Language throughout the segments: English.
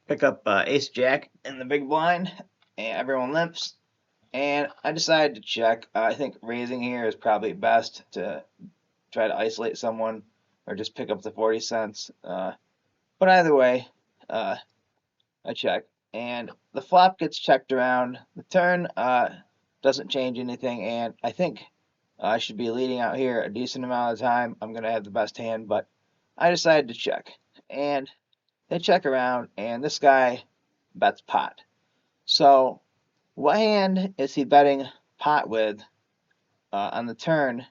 pick up ace jack in the big blind, and everyone limps. And I decided to check. I think raising here is probably best to try to isolate someone or just pick up the 40 cents. But either way, uh, I check. And the flop gets checked around. The turn doesn't change anything, and I think I should be leading out here a decent amount of time. I'm going to have the best hand, but I decided to check. And they check around, and this guy bets pot. So, what hand is he betting pot with on the turn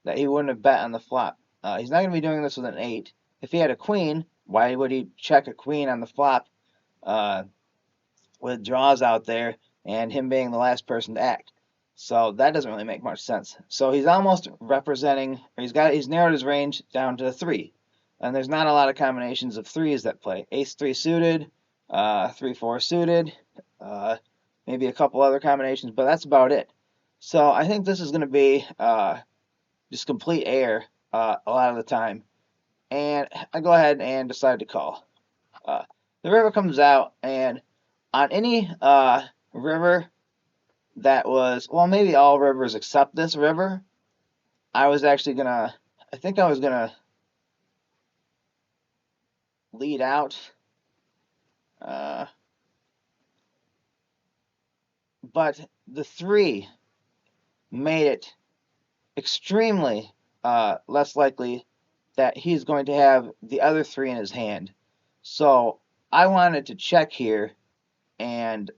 that he wouldn't have bet on the flop? He's not going to be doing this with an 8. If he had a queen, why would he check a queen on the flop uh, with draws out there and him being the last person to act? So that doesn't really make much sense. So he's almost representing, or he's narrowed his range down to 3. And there's not a lot of combinations of threes that play. Ace 3 suited, 3 4 suited, uh, maybe a couple other combinations, but that's about it. So I think this is going to be just complete air a lot of the time. And I go ahead and decide to call. Uh, the river comes out, and on any river that was, well, maybe all rivers except this river, I was actually going to, I think I was going to lead out. Uh, but the 3 made it extremely less likely that he's going to have the other 3 in his hand. So I wanted to check here, and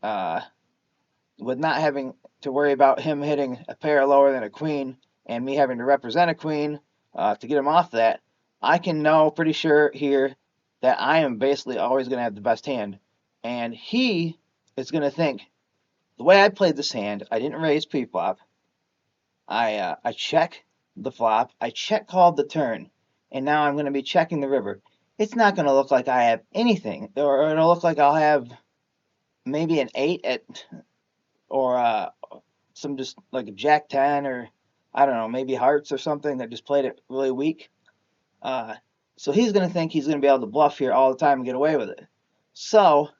with not having to worry about him hitting a pair lower than a queen and me having to represent a queen to get him off that, I can know pretty sure here that I am basically always going to have the best hand. And he is going to think, the way I played this hand, I didn't raise pre-flop. I check the flop. I check called the turn, and now I'm going to be checking the river. It's not going to look like I have anything, or it'll look like I'll have maybe an 8 at, or some just like a Jack 10, or I don't know, maybe hearts or something that just played it really weak. Uh, so he's going to think he's going to be able to bluff here all the time and get away with it. So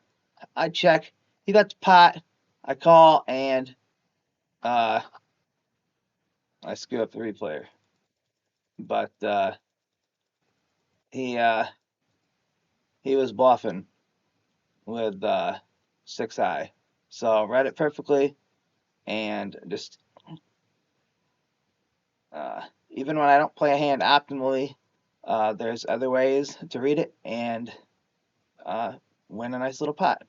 I check. He got the pot. I call, and uh, I screw up the replayer. But he uh, he was bluffing with 6 high. So read it perfectly, and just even when I don't play a hand optimally, there's other ways to read it and win a nice little pot.